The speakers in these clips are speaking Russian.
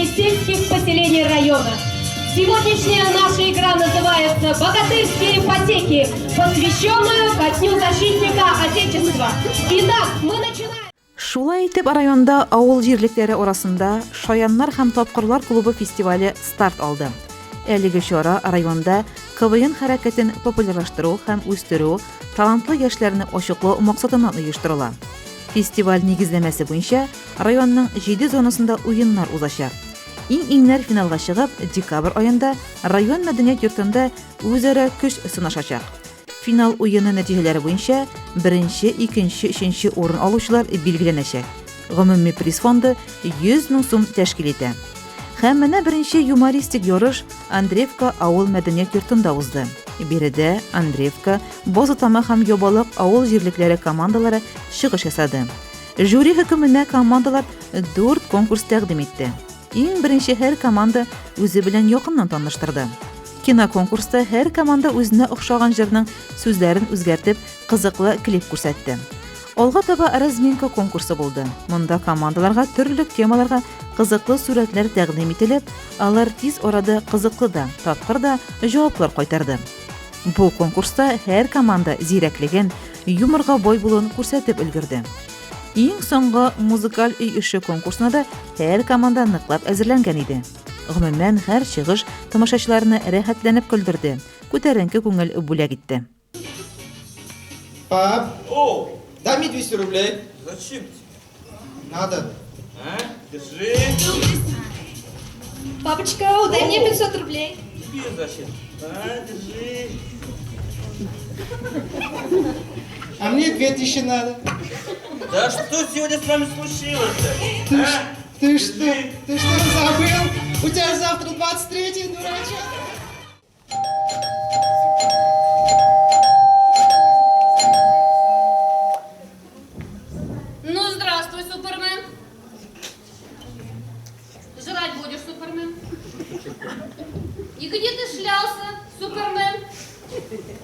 жителями сельских поселений района. Сегодняшняя наша игра называется «Богатырские ипотеки», посвященную ко Дню защитника Отечества. Итак, мы начинаем. Шулай итеп районда авыл җирлекләре арасында Шаяннар һәм Тапкырлар клубы фестивале старт алды. Әлеге чара районда КВН хәрәкәтен популярлаштыру һәм үстерү, талантлы яшьләрне ачыклау максатыннан оештырыла. Фестиваль нигезләмәсе буенча районның 7 зонасында уеннар узачак. Иң-иңнәр финалга чыгып, декабрь аенда район мәдәният йортында үзара көч сынашачак. Финал уены нәтиҗәләре буенча 1-нче, 2-нче, 3-нче урын алучылар билгеләнәчәк. Гомуми приз фонды 100 мең сум тәшкил итә. Һәм менә 1-нче юмористик ярыш Андреевка авыл мәдәният йортында узды. Биредә Андреевка, Бозатама һәм Ябалык авыл җирлекләре командалары чыгыш ясады. Жюри хөкеменә командалар 4 конкурс тәкъдим итте. Иң беренче һәр команда үзе белән якыннан таныштырды. Киноконкурста һәр команда үзенә охшаган җырның сүзләрен үзгәртеп, кызыклы клип күрсәтте. Алга таба разминка конкурсы булды. Монда командаларга төрле темаларга кызыклы сүрәтләр тәкъдим ителеп, алар тиз арада кызыклы да, тапкыр да җаваплар кайтарды. Бу конкурста һәр команда зирәклеген, юморга бай булуын күрсәтеп өлгерде. Иң соңгы музыкаль өй эше конкурсына да һәр команда ныклап әзерләнгән иде. Гомумән һәр чыгыш тамашачыларны рәхәтләнеп көлдерде, күтәренке күңел бүләк итте. Пап, О, дай мне 200 рублей. зачем? Надо. Держи. Папочка, дай мне 500 рублей. Тебе зачем? Держи. А мне 2000 надо. Да что сегодня с вами случилось-то? Ты что забыл? У тебя завтра 23-й, дурачок. Ну, здравствуй, Супермен. Жрать будешь, Супермен? И где ты шлялся, Супермен?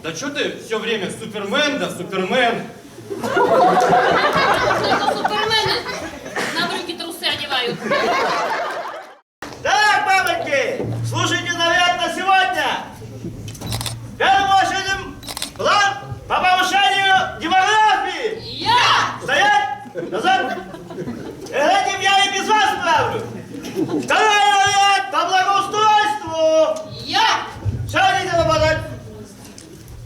Да что ты все время Супермен, да Супермен? Только Супермены на брюки трусы одевают. Так, бабоньки, слушайте наряд на сегодня. Первым очередным план по повышению демографии. Я! Стоять! Назад! Этим я и без вас справлюсь. Второй наряд по благоустройству. Я! Сядете работать.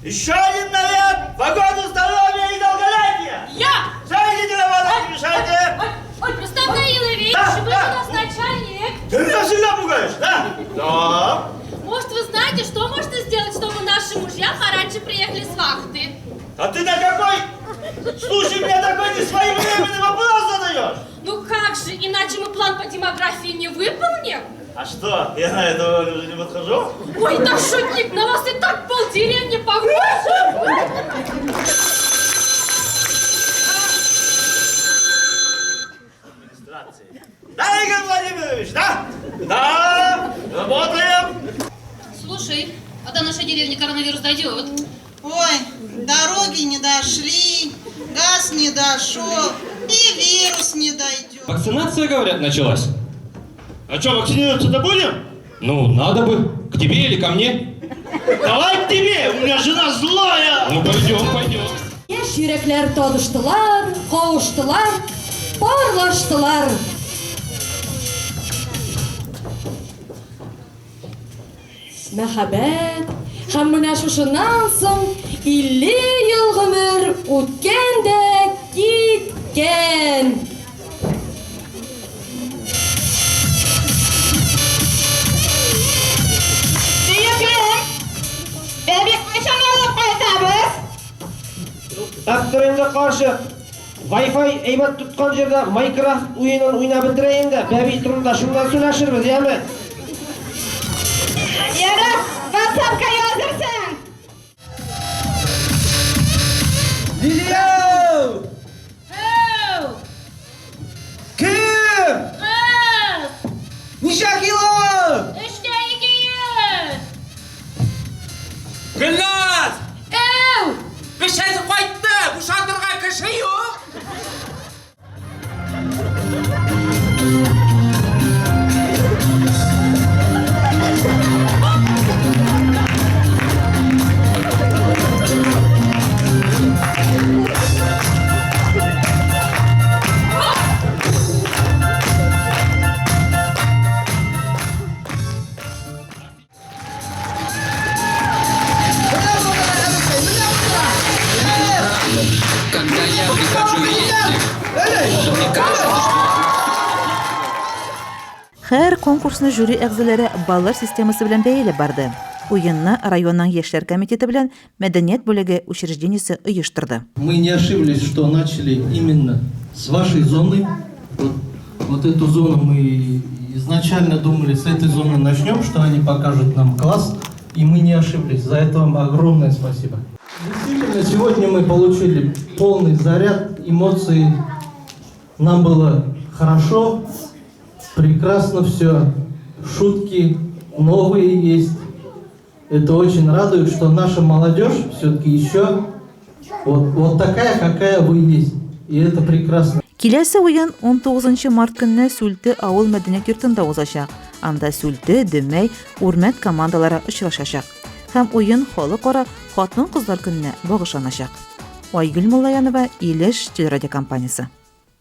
Еще один наряд по году здоровья и долголетия. Я! Сядете работать, не мешайте. Ой, Рустам Наилович, Да, вы да. у нас начальник. Ты меня всегда пугаешь, да? Да. Может, вы знаете, что можно сделать, чтобы наши мужья пораньше приехали с вахты? А ты на какой случай мне такой несвоевременный вопрос задаешь? Ну как же, иначе мы план по демографии не выполним? А что, я на это уже не подхожу? Ой, да шутник, на вас и так полдеревни похоже. Да, Игорь Владимирович, да? Да, работаем. Слушай, а до нашей деревни коронавирус дойдет? Ой, дороги не дошли, газ не дошел, и вирус не дойдет. Вакцинация, говорят, началась. А что, вакцинироваться-то будем? Ну, надо бы. К тебе или ко мне? Давай к тебе, у меня жена злая. Ну, пойдем. Яшь йөрәкләр табыштылар, кавыштылар, парлаштылар. Мәхәббәт һәм менә шушыннан соң 50 ел гомер үткән дә киткән. Әптереңгә каршы Wi-Fi әйбәт тоткан җирдә Minecraft уенын уйнап бетерәйин дә, бәби турында шундан сөйләшербез, яме? Ярар, WhatsApp-ка язырсың. Лилия! Эу! Кем? Кыз! Ничә кило? 3-2 йөз! Гөлназ! Эу! Пешәне кайтты! Bu шатырга кеше юк! Конкурсны жюри әгъзалары баллар системасы белән бәяләп барды. Уенны районның яшьләр комитеты белән мәдәният бүлеге учреждениесе оештырды. Мы не ошиблись, что начали именно с вашей зоны. Вот эту зону мы изначально думали, с этой зоны начнем, что они покажут нам класс, и мы не ошиблись. За это вам огромное спасибо. Действительно, сегодня мы получили полный заряд эмоций. Нам было хорошо, прекрасно все. Шутки новые есть. Это очень радует, что наша молодежь все-таки еще вот такая, какая вы есть. И это прекрасно. Киләсе уен 19 март көнне Сүлте авыл мәдәният йортында узачак. Анда Сүлте, Дөмәй, Үрмәт командалары очрашачак. Һәм уен халыкара хатын-кызлар көненә багышланачак. Айгөл Муллаянова, Илеш телерадиокомпаниясе.